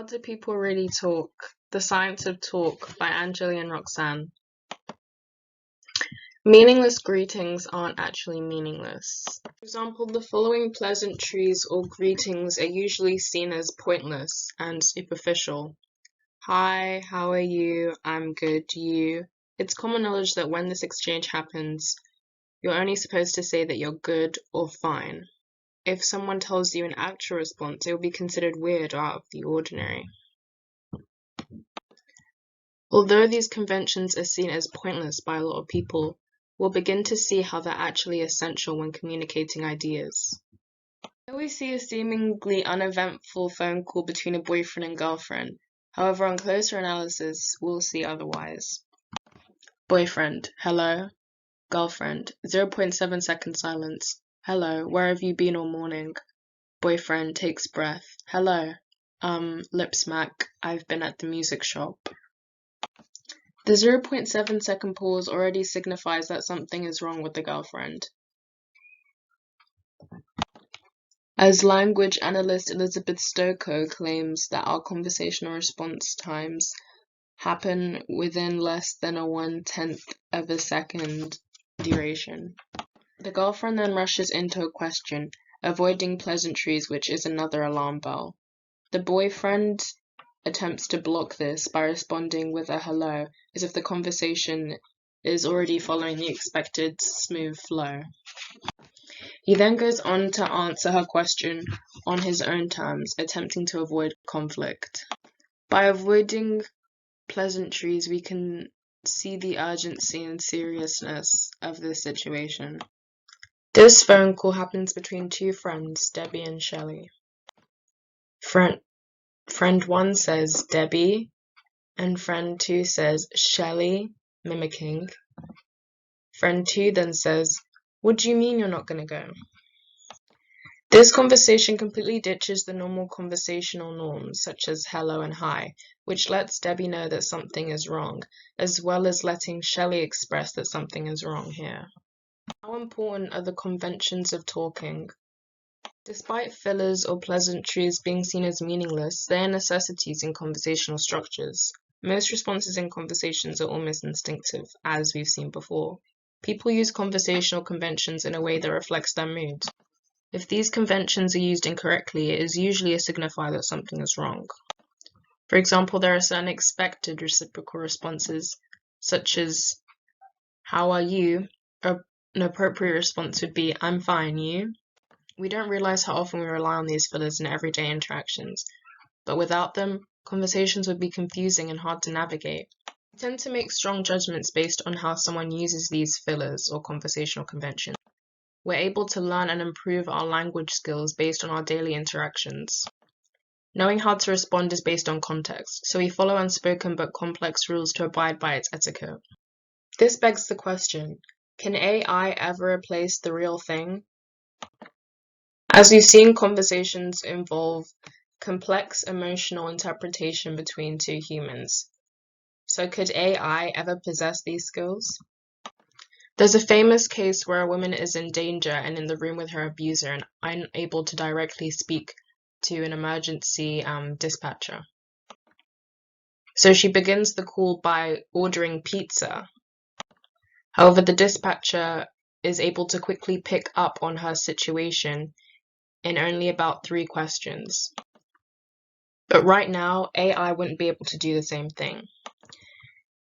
How do people really talk? The Science of Talk by Anjalee and Roxanne. Meaningless greetings aren't actually meaningless. For example, the following pleasantries or greetings are usually seen as pointless and superficial. Hi, how are you? I'm good, you. It's common knowledge that when this exchange happens, you're only supposed to say that you're good or fine. If someone tells you an actual response, it will be considered weird or out of the ordinary. Although these conventions are seen as pointless by a lot of people, we'll begin to see how they're actually essential when communicating ideas. Here we see a seemingly uneventful phone call between a boyfriend and girlfriend. However, on closer analysis, we'll see otherwise. Boyfriend, hello. Girlfriend, 0.7 second silence. Hello, where have you been all morning? Boyfriend takes breath. Hello. Lip smack, I've been at the music shop. The 0.7 second pause already signifies that something is wrong with the girlfriend. As language analyst Elizabeth Stokoe claims that our conversational response times happen within less than a 1/10 of a second duration. The girlfriend then rushes into a question, avoiding pleasantries, which is another alarm bell. The boyfriend attempts to block this by responding with a hello, as if the conversation is already following the expected smooth flow. He then goes on to answer her question on his own terms, attempting to avoid conflict. By avoiding pleasantries, we can see the urgency and seriousness of this situation. This phone call happens between two friends, Debbie and Shelley. Friend 1 says Debbie, and friend 2 says Shelley, mimicking. Friend 2 then says, what do you mean you're not going to go? This conversation completely ditches the normal conversational norms, such as hello and hi, which lets Debbie know that something is wrong, as well as letting Shelley express that something is wrong here. How important are the conventions of talking? Despite fillers or pleasantries being seen as meaningless, they are necessities in conversational structures. Most responses in conversations are almost instinctive, as we've seen before. People use conversational conventions in a way that reflects their mood. If these conventions are used incorrectly, it is usually a signifier that something is wrong. For example, there are certain expected reciprocal responses, such as, how are you? An appropriate response would be, I'm fine, you? We don't realize how often we rely on these fillers in everyday interactions, but without them, conversations would be confusing and hard to navigate. We tend to make strong judgments based on how someone uses these fillers or conversational conventions. We're able to learn and improve our language skills based on our daily interactions. Knowing how to respond is based on context, so we follow unspoken but complex rules to abide by its etiquette. This begs the question, can AI ever replace the real thing? As we've seen, conversations involve complex emotional interpretation between two humans. So could AI ever possess these skills? There's a famous case where a woman is in danger and in the room with her abuser and unable to directly speak to an emergency dispatcher. So she begins the call by ordering pizza. However, the dispatcher is able to quickly pick up on her situation in only about 3 questions. But right now, AI wouldn't be able to do the same thing.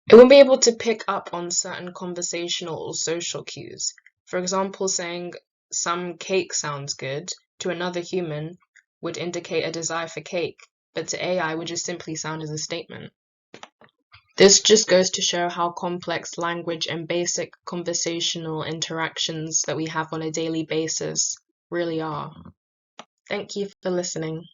It wouldn't be able to pick up on certain conversational or social cues. For example, saying some cake sounds good to another human would indicate a desire for cake, but to AI would just simply sound as a statement. This just goes to show how complex language and basic conversational interactions that we have on a daily basis really are. Thank you for listening.